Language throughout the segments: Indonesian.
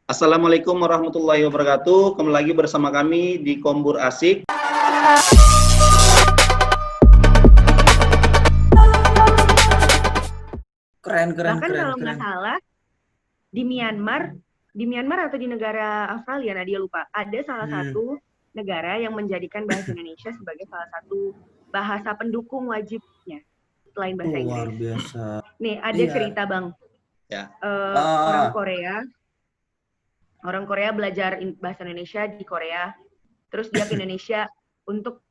Assalamualaikum warahmatullahi wabarakatuh. Kembali lagi bersama kami di Kombur Asik. Keren. Bahkan kalau nggak salah di Myanmar atau di negara Australia, Nadia lupa, ada salah satu negara yang menjadikan bahasa Indonesia sebagai salah satu bahasa pendukung wajibnya selain bahasa Inggris. Luar biasa. Nih ada cerita Bang. Ya. Orang Korea belajar bahasa Indonesia di Korea, terus dia ke Indonesia untuk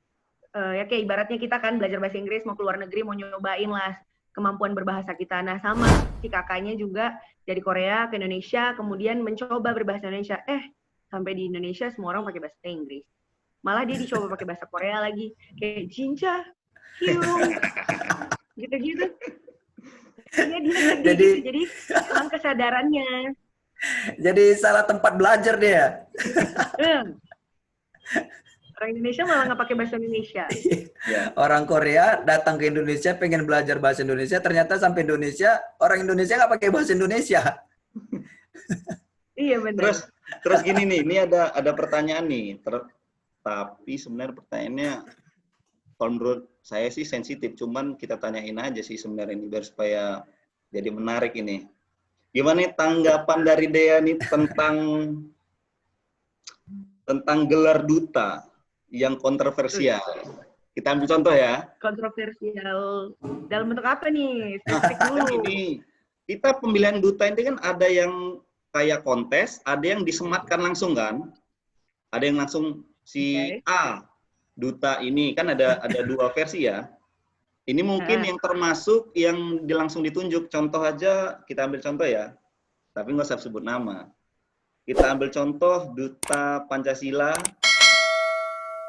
ya kayak ibaratnya kita kan belajar bahasa Inggris, mau keluar negeri, mau nyobain lah kemampuan berbahasa kita. Nah sama si kakaknya juga dari Korea ke Indonesia, kemudian mencoba berbahasa Indonesia. Sampai di Indonesia semua orang pakai bahasa Inggris. Malah dia dicoba pakai bahasa Korea lagi, kayak jinja, hiung, gitu-gitu. Ya, dia jadi hilang kesadarannya. Jadi salah tempat belajar dia. Orang Indonesia malah nggak pakai bahasa Indonesia. Orang Korea datang ke Indonesia pengen belajar bahasa Indonesia, ternyata sampai Indonesia orang Indonesia nggak pakai bahasa Indonesia. Iya benar. Terus gini nih, ini ada pertanyaan nih. Tapi sebenarnya pertanyaannya kalau menurut saya sih sensitif, cuman kita tanyain aja sih sebenarnya ini biar supaya jadi menarik ini. Gimana tanggapan dari Dea nih tentang gelar duta yang kontroversial? Kita ambil contoh ya. Kontroversial dalam bentuk apa nih? Spesifik dulu. Ini kita pemilihan duta ini kan ada yang kayak kontes, ada yang disematkan langsung kan? Ada yang langsung si A duta ini kan ada dua versi ya. Ini mungkin yang termasuk yang langsung ditunjuk. Contoh aja, kita ambil contoh ya. Tapi nggak usah sebut nama. Kita ambil contoh Duta Pancasila,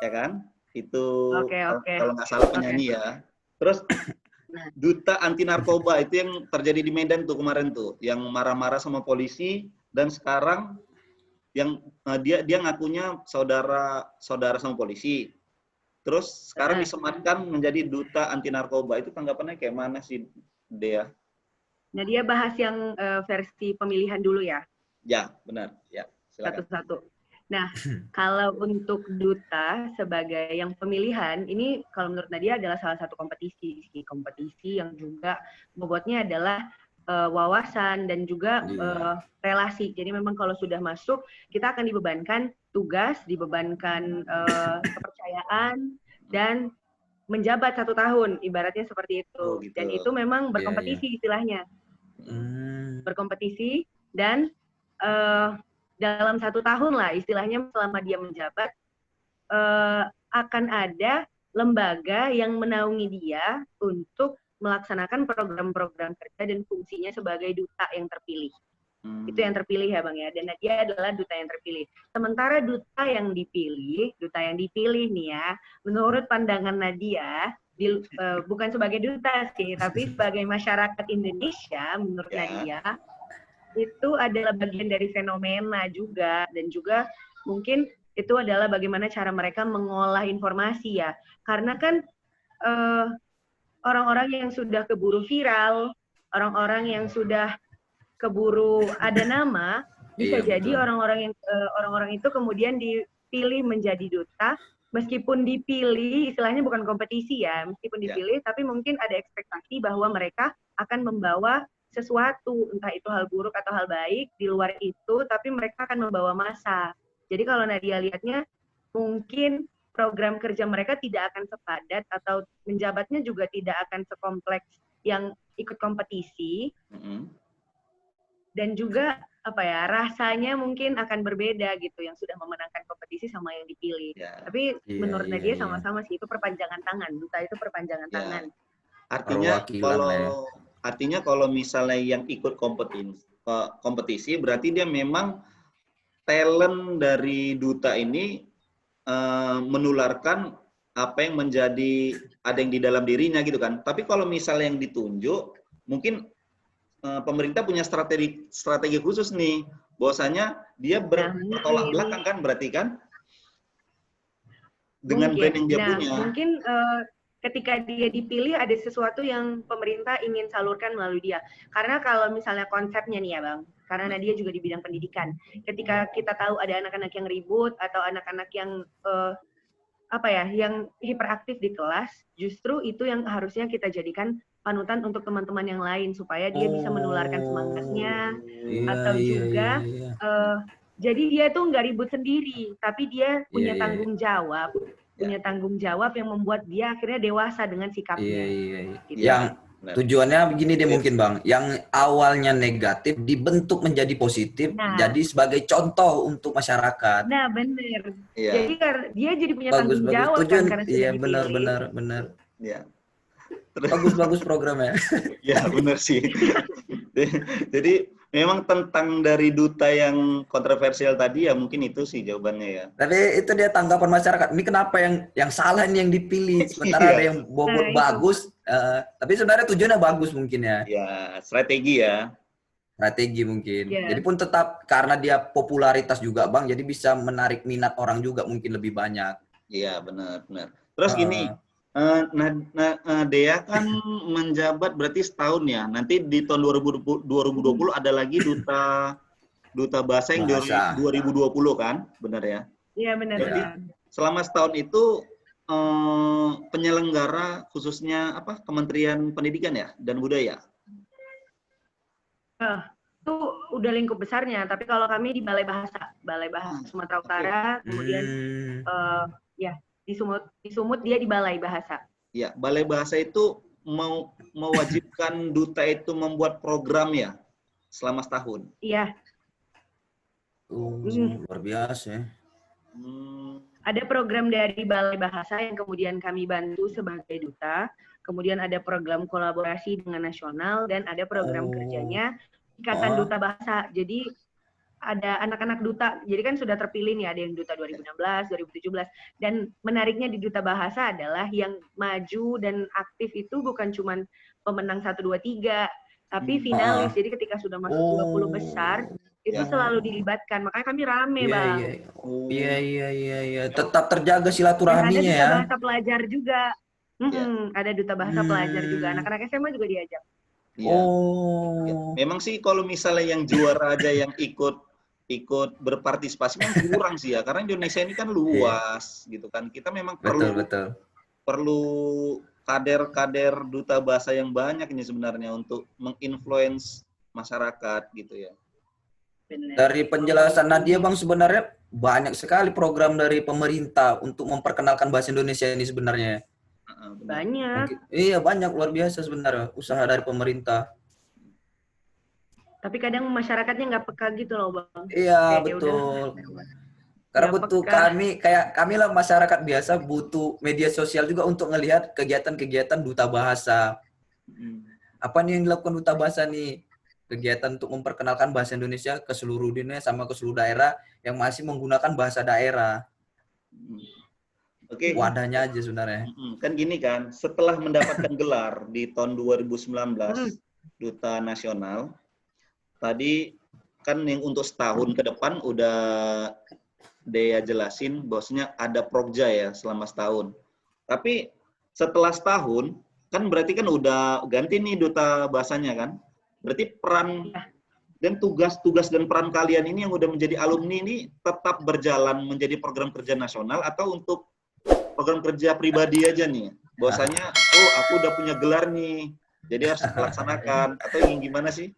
ya kan? Itu kalau nggak salah penyanyi ya. Terus Duta Anti Narkoba itu yang terjadi di Medan tuh kemarin tuh, yang marah-marah sama polisi dan sekarang yang dia ngakunya saudara sama polisi. Terus sekarang disematkan menjadi Duta Anti Narkoba. Itu tanggapannya kayak mana sih, Dea? Nah, dia bahas yang versi pemilihan dulu ya? Ya, benar. Ya, silakan. Satu-satu. Nah, kalau untuk duta sebagai yang pemilihan, ini kalau menurut Nadia adalah salah satu kompetisi yang juga bobotnya adalah wawasan dan juga relasi. Jadi memang kalau sudah masuk, kita akan dibebankan tugas, dibebankan kepercayaan, dan menjabat 1 tahun, ibaratnya seperti itu. Oh, gitu. Dan itu memang berkompetisi istilahnya. Berkompetisi dan dalam 1 tahun lah istilahnya selama dia menjabat akan ada lembaga yang menaungi dia untuk melaksanakan program-program kerja dan fungsinya sebagai duta yang terpilih. Itu yang terpilih ya Bang ya, dan dia adalah duta yang terpilih. Sementara duta yang dipilih nih ya, menurut pandangan Nadia, bukan sebagai duta sih, tapi sebagai masyarakat Indonesia, menurut Nadia, itu adalah bagian dari fenomena juga, dan juga mungkin itu adalah bagaimana cara mereka mengolah informasi ya. Karena kan orang-orang yang sudah keburu viral, orang-orang yang sudah keburu ada nama, bisa jadi orang-orang itu kemudian dipilih menjadi duta, meskipun dipilih, istilahnya bukan kompetisi ya, meskipun dipilih, tapi mungkin ada ekspektasi bahwa mereka akan membawa sesuatu, entah itu hal buruk atau hal baik, di luar itu, tapi mereka akan membawa massa. Jadi kalau Nadia lihatnya, mungkin program kerja mereka tidak akan sepadat, atau menjabatnya juga tidak akan sekompleks yang ikut kompetisi, dan juga rasanya mungkin akan berbeda gitu, yang sudah memenangkan kompetisi sama yang dipilih. Tapi menurut Nadia sama-sama sih, itu perpanjangan tangan, duta itu perpanjangan tangan. Artinya kalau misalnya yang ikut kompetisi berarti dia memang talent dari duta ini menularkan apa yang menjadi ada yang di dalam dirinya gitu kan. Tapi kalau misalnya yang ditunjuk mungkin pemerintah punya strategi khusus nih, bahwasanya dia bertolak belakang kan, berarti kan dengan brand yang dia punya. Mungkin ketika dia dipilih ada sesuatu yang pemerintah ingin salurkan melalui dia. Karena kalau misalnya konsepnya nih ya Bang, karena Nadia juga di bidang pendidikan. Ketika kita tahu ada anak-anak yang ribut atau anak-anak yang yang hiperaktif di kelas, justru itu yang harusnya kita jadikan panutan untuk teman-teman yang lain supaya dia bisa menularkan semangatnya, atau juga jadi dia tuh nggak ribut sendiri, tapi dia punya tanggung jawab, punya tanggung jawab yang membuat dia akhirnya dewasa dengan sikapnya. Gitu. Yang tujuannya begini deh mungkin Bang, yang awalnya negatif dibentuk menjadi positif, jadi sebagai contoh untuk masyarakat. Nah benar. Jadi dia jadi punya tanggung jawab tujuan, kan karena sudah benar. Iya. Bagus programnya. Ya benar sih. Jadi memang tentang dari duta yang kontroversial tadi ya mungkin itu sih jawabannya ya. Tapi itu dia tanggapan masyarakat. Ini kenapa yang salah ini yang dipilih? Sementara ada yang bobot bagus. Tapi sebenarnya tujuannya bagus mungkin ya. Ya strategi ya. Strategi mungkin. Jadi pun tetap karena dia popularitas juga Bang, jadi bisa menarik minat orang juga mungkin lebih banyak. Iya benar. Terus gini. Dea kan menjabat berarti setahun ya. Nanti di tahun 2020 ada lagi duta bahasa yang 2020 kan, benar ya? Iya benar. Jadi selama setahun itu penyelenggara khususnya Kementerian Pendidikan ya dan Budaya. Itu udah lingkup besarnya. Tapi kalau kami di Balai Bahasa Sumatera Utara, kemudian di Sumut dia di Balai Bahasa. Ya, Balai Bahasa itu mewajibkan duta itu membuat program ya selama setahun. Iya. Luar biasa. Ada program dari Balai Bahasa yang kemudian kami bantu sebagai duta. Kemudian ada program kolaborasi dengan nasional dan ada program kerjanya Ikatan Duta Bahasa. Jadi ada anak-anak duta, jadi kan sudah terpilih nih, ada yang duta 2016, 2017, dan menariknya di Duta Bahasa adalah yang maju dan aktif itu bukan cuma pemenang 1, 2, 3, tapi finalis, jadi ketika sudah masuk 20 besar, itu selalu dilibatkan, makanya kami rame Bang. Iya, tetap terjaga silaturahminya ya. Ada Duta Bahasa Pelajar juga, ada Duta Bahasa Pelajar juga, anak-anak SMA juga diajak. Ya. Memang sih kalau misalnya yang juara aja yang ikut berpartisipasi kan kurang sih ya, karena Indonesia ini kan luas gitu kan. Kita memang perlu kader-kader duta bahasa yang banyak ini sebenarnya untuk menginfluence masyarakat gitu ya. Dari penjelasan Nadia Bang, sebenarnya banyak sekali program dari pemerintah untuk memperkenalkan bahasa Indonesia ini sebenarnya. Banyak. Iya banyak, luar biasa sebenarnya usaha dari pemerintah. Tapi kadang masyarakatnya nggak peka gitu loh Bang. Iya betul. Karena butuh kami lah masyarakat biasa butuh media sosial juga untuk ngelihat kegiatan-kegiatan duta bahasa. Apa nih yang dilakukan duta bahasa nih? Kegiatan untuk memperkenalkan bahasa Indonesia ke seluruh dunia sama ke seluruh daerah yang masih menggunakan bahasa daerah. Oke. Wadahnya aja sebenarnya. Kan gini kan, setelah mendapatkan gelar di tahun 2019 Duta Nasional, tadi kan yang untuk setahun ke depan udah Dea jelasin bahwasanya ada progja ya selama setahun. Tapi setelah setahun, kan berarti kan udah ganti nih duta bahasanya kan? Berarti peran dan tugas-tugas dan peran kalian ini yang udah menjadi alumni ini tetap berjalan menjadi program kerja nasional atau untuk program kerja pribadi aja nih, bahwasanya aku udah punya gelar nih, jadi harus dilaksanakan atau yang gimana sih?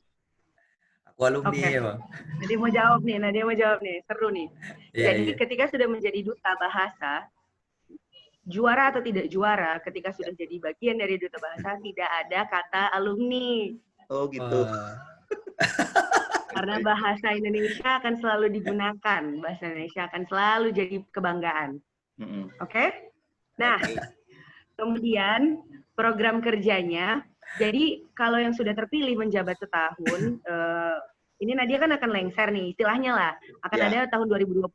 Aku alumni ya Bang. Nadia mau jawab nih, seru nih. Jadi ketika sudah menjadi duta bahasa, juara atau tidak juara, ketika sudah jadi bagian dari duta bahasa, tidak ada kata alumni. Oh gitu. Karena bahasa Indonesia akan selalu digunakan, bahasa Indonesia akan selalu jadi kebanggaan. Oke? Nah, kemudian program kerjanya, jadi kalau yang sudah terpilih menjabat setahun, ini Nadia kan akan lengser nih, istilahnya lah, akan ada tahun 2020.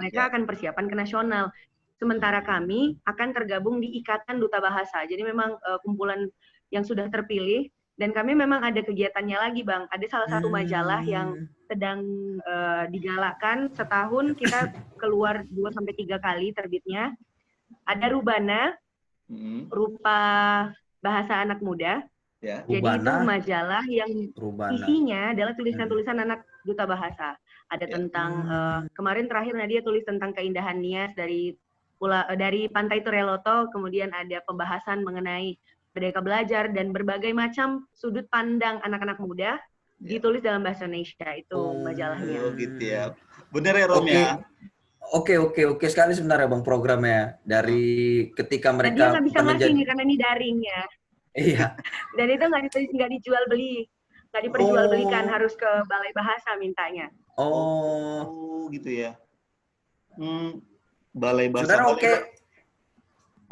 Mereka akan persiapan ke nasional. Sementara kami akan tergabung di Ikatan Duta Bahasa. Jadi memang kumpulan yang sudah terpilih, dan kami memang ada kegiatannya lagi Bang. Ada salah satu majalah yang sedang digalakkan, setahun kita keluar 2-3 kali terbitnya. Ada Rubana, rupa bahasa anak muda, Ya. Jadi itu Rubana. majalah yang Rubana. isinya adalah tulisan-tulisan anak duta bahasa. Ada Ya. tentang kemarin terakhir Nadia tulis tentang keindahan Nias dari Pantai Tureloto, kemudian ada pembahasan mengenai Merdeka Belajar dan berbagai macam sudut pandang anak-anak muda Ya. ditulis dalam bahasa Indonesia. Itu majalahnya. Oh gitu ya. Bener ya Rom ya? Oke sekali sebenarnya Bang programnya. Dari ketika Dan dia mereka nggak bisa bukan ngasih menjadi nih karena ini daring ya. iya. Dan itu nggak dijual beli, nggak diperjualbelikan, harus ke Balai Bahasa mintanya. Oh. Gitu ya. Balai bahasa. Sebenarnya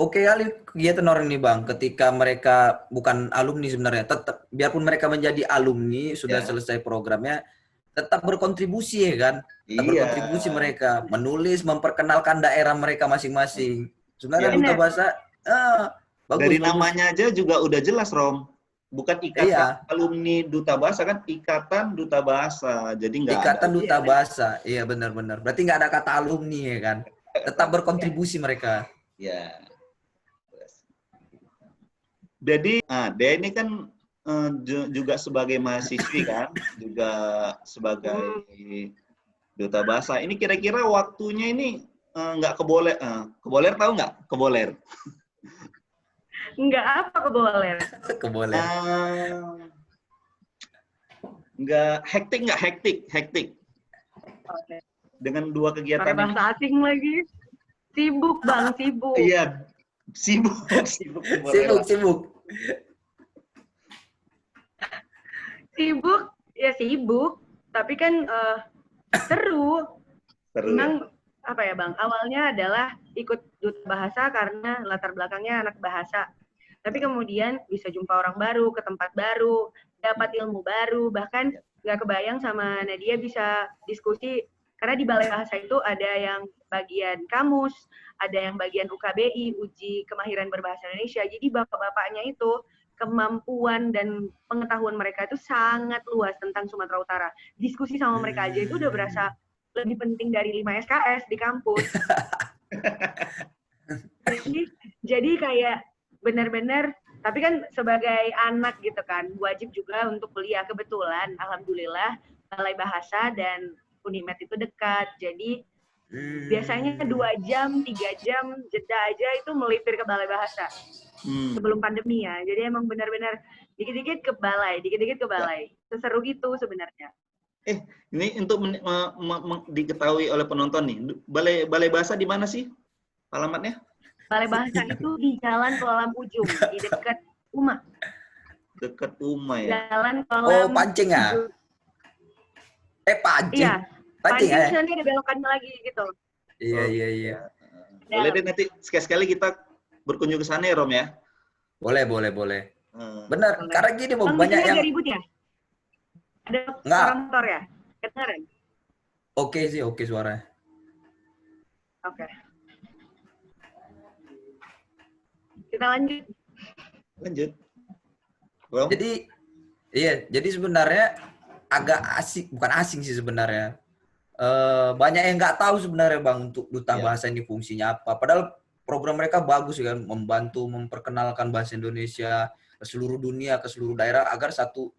oke kali kegiatan orang ini Bang. Ketika mereka bukan alumni sebenarnya, tetap biarpun mereka menjadi alumni sudah Ya. selesai programnya, tetap berkontribusi ya kan. Tetap berkontribusi mereka menulis, memperkenalkan daerah mereka masing-masing. Sebenarnya Ya. duta bahasa bagus. Dari namanya aja juga udah jelas Rom. Bukan ikatan alumni duta bahasa kan, ikatan duta bahasa. Jadi nggak Ikatan ada. duta bahasa. Iya benar-benar. Berarti nggak ada kata alumni ya kan. Tetap berkontribusi mereka. Ya. Jadi, Dea ini kan juga sebagai mahasiswi kan, juga sebagai duta bahasa. Ini kira-kira waktunya ini nggak keboler. Keboler tahu nggak? Keboler. Nggak apa keboler. Keboler. Nggak hektik. Oke. Dengan dua kegiatan Pakai bahasa asing lagi. Sibuk Bang, sibuk. Iya, sibuk. Sibuk. Tapi kan seru. Memang apa ya Bang? Awalnya adalah ikut duta bahasa karena latar belakangnya anak bahasa. Tapi kemudian bisa jumpa orang baru, ke tempat baru, dapat ilmu baru, bahkan nggak kebayang sama Nadia bisa diskusi, karena di Balai Bahasa itu ada yang bagian kamus, ada yang bagian UKBI, uji kemahiran berbahasa Indonesia. Jadi bapak-bapaknya itu kemampuan dan pengetahuan mereka itu sangat luas tentang Sumatera Utara. Diskusi sama mereka aja itu udah berasa lebih penting dari 5 SKS di kampus. jadi kayak benar-benar, tapi kan sebagai anak gitu kan, wajib juga untuk kuliah. Kebetulan, alhamdulillah, Balai Bahasa dan Unimed itu dekat. Jadi biasanya 2 jam, 3 jam jeda aja itu melipir ke Balai Bahasa. Sebelum pandemi ya. Jadi emang benar-benar dikit-dikit ke balai. Seseru itu sebenarnya. Ini untuk diketahui oleh penonton nih. Balai Bahasa di mana sih alamatnya? Balai Bahasa itu di Jalan Kolam Ujung, di dekat Uma. Dekat Uma ya? Jalan Kolam Pancing ya? Pancing? Iya. Pancing ya? Pancing ada belokannya lagi gitu. Iya. Boleh deh nanti sekali-sekali kita berkunjung ke sana ya Rom ya? Boleh. Benar, karena gini Bang, banyak yang... Agak ribut ya? Ada suara motor ya? Kedengeran? Oke suaranya. Oke. Kita lanjut. Rom? Jadi sebenarnya agak bukan asing sih sebenarnya. Banyak yang nggak tahu sebenarnya Bang untuk duta bahasa ini fungsinya apa. Padahal program mereka bagus kan, membantu memperkenalkan bahasa Indonesia ke seluruh dunia, ke seluruh daerah agar satu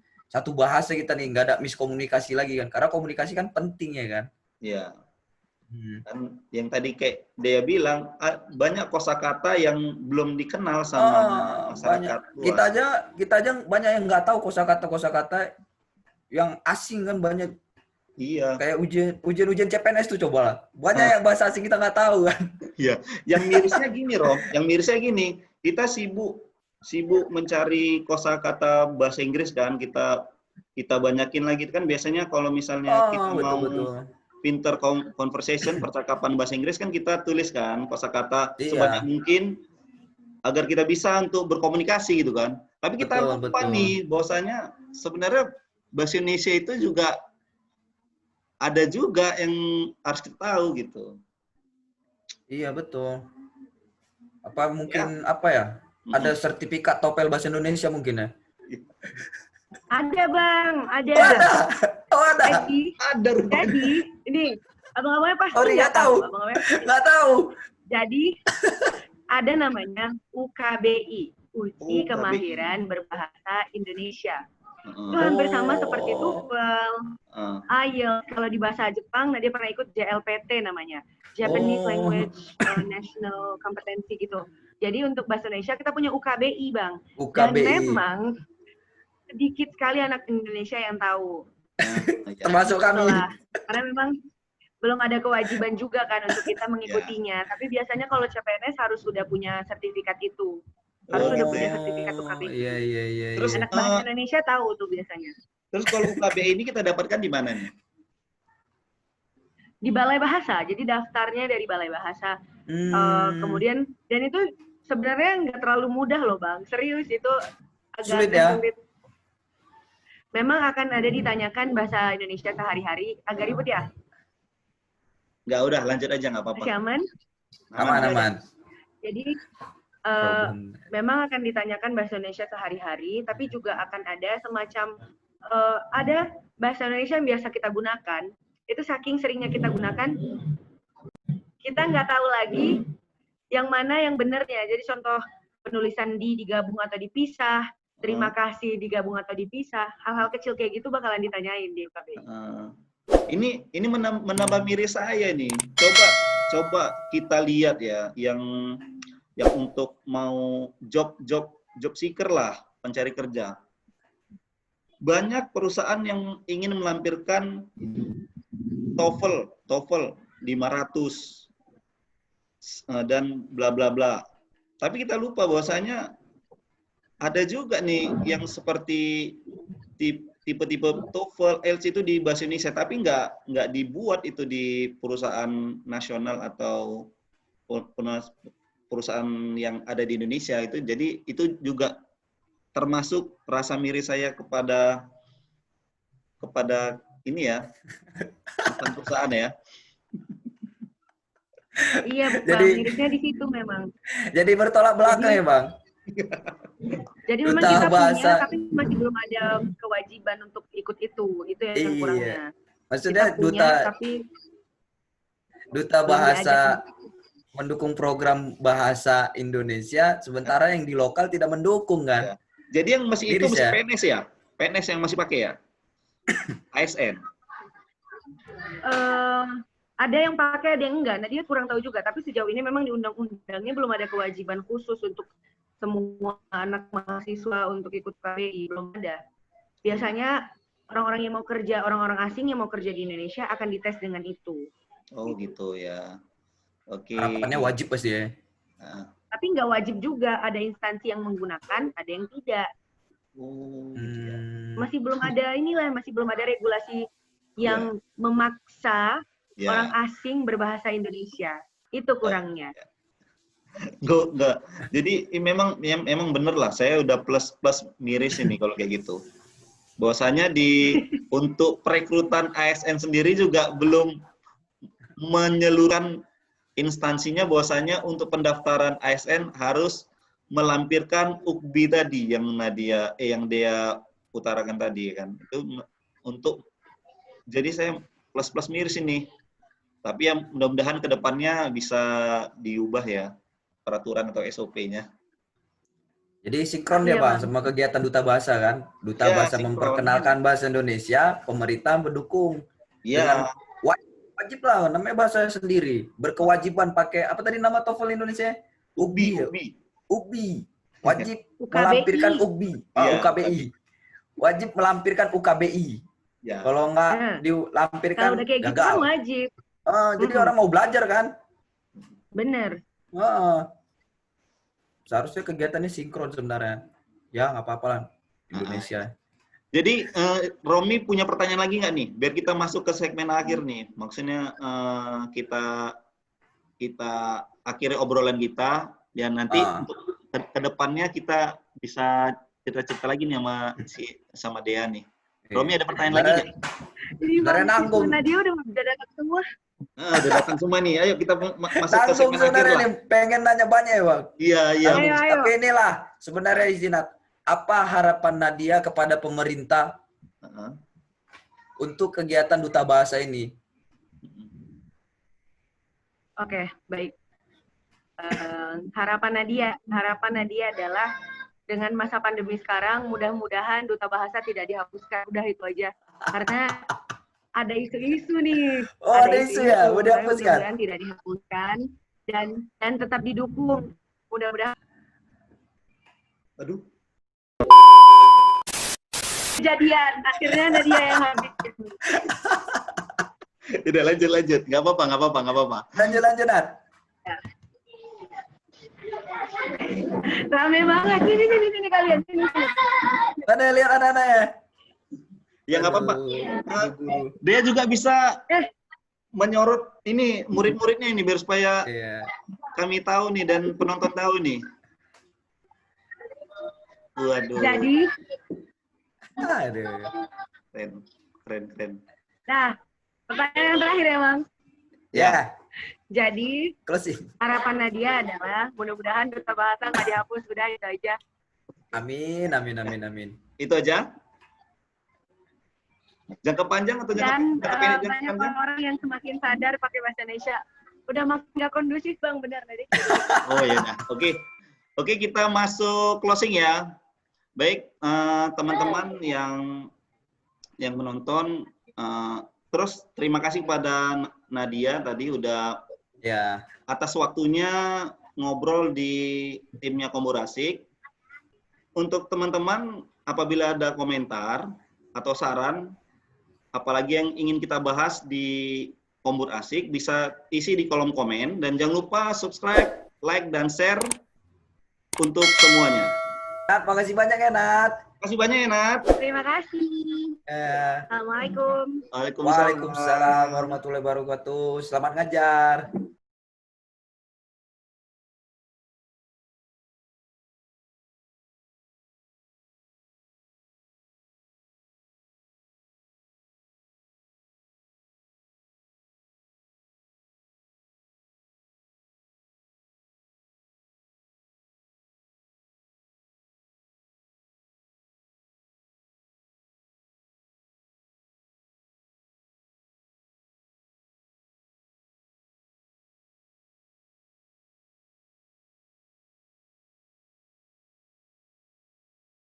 bahasa kita nih nggak ada miskomunikasi lagi kan. Karena komunikasi kan penting ya kan. Iya. Dan yang tadi kayak Dea bilang, banyak kosakata yang belum dikenal sama masyarakat luas. Kita aja banyak yang nggak tahu kosakata yang asing kan banyak. Iya. Kayak ujian CPNS tuh coba lah. Banyak yang bahasa asing kita nggak tahu kan. Iya. Yang mirisnya gini, Rom. Yang mirisnya gini, kita sibuk mencari kosakata bahasa Inggris kan, kita banyakin lagi kan. Biasanya kalau misalnya kita mau pinter conversation, percakapan bahasa Inggris kan kita tulis kan kosakata sebanyak mungkin agar kita bisa untuk berkomunikasi gitu kan. Tapi kita lupa nih bahwasanya sebenarnya bahasa Indonesia itu juga ada juga yang harus kita tahu gitu. Iya betul. Apa mungkin ada sertifikat TOEFL bahasa Indonesia mungkin ya? Ada Bang, ada. Ada. Jadi ini abang-abangnya pasti nggak tahu. Nggak tahu. Jadi ada namanya UKBI, uji kemahiran berbahasa Indonesia. Itu hampir sama seperti TOEFL, IELTS. Kalau di bahasa Jepang, Nadia pernah ikut JLPT namanya, Japanese Language National Competency gitu. Jadi untuk bahasa Indonesia kita punya UKBI, Bang. Dan memang sedikit sekali anak Indonesia yang tahu. Termasuk kami. Karena memang belum ada kewajiban juga kan untuk kita mengikutinya. Tapi biasanya kalau CPNS harus sudah punya sertifikat itu. Harus sudah punya sertifikat UKBI. Iya. Terus anak bahasa Indonesia tahu tuh biasanya. Terus kalau UKBI ini kita dapatkan di mana nih? Di Balai Bahasa. Jadi daftarnya dari Balai Bahasa. Kemudian, dan itu sebenarnya nggak terlalu mudah loh, Bang. Serius, itu agak sulit. Memang akan ada ditanyakan bahasa Indonesia sehari-hari. Agak ribet ya? Nggak, udah lanjut aja, nggak apa-apa. Masih aman? Aman. Jadi memang akan ditanyakan bahasa Indonesia sehari-hari, tapi juga akan ada semacam ada bahasa Indonesia yang biasa kita gunakan. Itu saking seringnya kita gunakan, kita nggak tahu lagi yang mana yang benernya. Jadi contoh penulisan digabung atau dipisah, terima kasih digabung atau dipisah, hal-hal kecil kayak gitu bakalan ditanyain di UKBI. Ini menambah miris saya nih. Coba kita lihat ya, yang untuk mau job seeker lah, pencari kerja. Banyak perusahaan yang ingin melampirkan TOEFL 500 dan bla bla bla. Tapi kita lupa bahwasanya ada juga nih yang seperti tipe-tipe TOEFL, IELTS itu di bahasa Indonesia, tapi nggak dibuat itu di perusahaan nasional atau perusahaan yang ada di Indonesia itu. Jadi itu juga termasuk rasa miris saya kepada ini ya, perusahaan ya. Iya, Bang, mirisnya di situ memang. Jadi bertolak belakang ya, Bang. Jadi memang kita punya, tapi masih belum ada kewajiban untuk ikut itu. Itu yang kurangnya. Maksudnya kita punya, duta bahasa mendukung program bahasa Indonesia, sementara yang di lokal tidak mendukung kan? Ya. Jadi yang masih itu masih PNS ya? PNS yang masih pakai ya? ASN? Ada yang pakai, ada yang enggak. Nah, dia kurang tahu juga. Tapi sejauh ini memang di undang-undangnya belum ada kewajiban khusus untuk semua anak mahasiswa untuk ikut KBI. Belum ada. Biasanya orang-orang yang mau kerja, orang-orang asing yang mau kerja di Indonesia akan dites dengan itu. Oh gitu ya. Oke. Harapannya wajib pasti ya. Tapi nggak wajib juga. Ada instansi yang menggunakan, ada yang tidak. Masih belum ada masih belum ada regulasi yang memaksa orang asing berbahasa Indonesia. Itu kurangnya. Enggak. Jadi memang bener lah. Saya udah plus miris ini kalau kayak gitu. Bahwasanya untuk perekrutan ASN sendiri juga belum menyeluruhkan instansinya, bahwasanya untuk pendaftaran ASN harus melampirkan UKBI tadi yang dia utarakan tadi kan. Itu untuk, jadi saya plus miris ini. Tapi yang mudah-mudahan ke depannya bisa diubah ya peraturan atau SOP-nya. Jadi sinkron ya, Bang, sama kegiatan Duta Bahasa kan? Duta Bahasa sinkron. Memperkenalkan bahasa Indonesia, pemerintah mendukung. Iya. Wajib lah, namanya bahasa sendiri. Berkewajiban pakai, apa tadi nama TOEFL Indonesia? UKBI. Wajib melampirkan UKBI. UKBI. Wajib melampirkan UKBI. Ya. Kalau nggak dilampirkan, kalau udah kayak gitu kan wajib. Jadi orang mau belajar kan? Bener. Seharusnya kegiatannya sinkron sebenarnya. Ya, nggak apa-apa lah. Indonesia. Jadi, Romi punya pertanyaan lagi nggak nih? Biar kita masuk ke segmen akhir nih. Maksudnya kita akhiri obrolan kita. Dan nanti untuk ke depannya kita bisa cerita-cerita lagi nih sama Dea nih. Romi ada pertanyaan lagi nggak? Sebenarnya nanggung. Dia udah datang semua. Udah datang semua nih. Ayo kita masuk ke segmen akhir lah. Pengen nanya banyak ya, Bang. Iya. Ayo. Tapi inilah sebenarnya Izinat, apa harapan Nadia kepada pemerintah untuk kegiatan Duta Bahasa ini? Oke, baik. Harapan Nadia adalah dengan masa pandemi sekarang, mudah-mudahan duta bahasa tidak dihapuskan. Udah itu aja. Karena ada isu-isu nih. Oh, ada isu ya? Mau dihapuskan? Mudah-mudahan tidak dihapuskan dan tetap didukung. Mudah-mudahan. Aduh. Kejadian, akhirnya Nadia yang habis. Udah lanjut. Nggak apa-apa. Lanjut, Nat. Ya. Rame banget. Sini kalian. Sini. Mana lihat anak-anaknya? Ya nggak apa-apa. Dia juga bisa menyorot ini murid-muridnya ini biar supaya kami tahu nih dan penonton tahu nih. Waduh. Jadi, keren. nah, pertanyaan yang terakhir ya, Bang. Ya. Jadi, Closing. harapan Nadia adalah mudah-mudahan duta bahasa nggak dihapus. Udah itu aja. Amin. Itu aja. Jangka panjang atau jangka pendek? Banyak orang yang semakin sadar pakai bahasa Indonesia. Udah makin nggak kondusif, Bang, benar tadi. Oh ya, nah. Oke, kita masuk closing ya. Baik, teman-teman yang menonton, terus terima kasih kepada Nadia tadi udah atas waktunya ngobrol di timnya Komborasik. Untuk teman-teman, apabila ada komentar atau saran, apalagi yang ingin kita bahas di Kombur Asik, bisa isi di kolom komen. Dan jangan lupa subscribe, like, dan share untuk semuanya. Nat, makasih banyak ya, Nat. Terima kasih banyak ya, Nat. Terima kasih. Assalamualaikum. Waalaikumsalam. Waalaikumsalam warahmatullahi wabarakatuh. Selamat ngajar.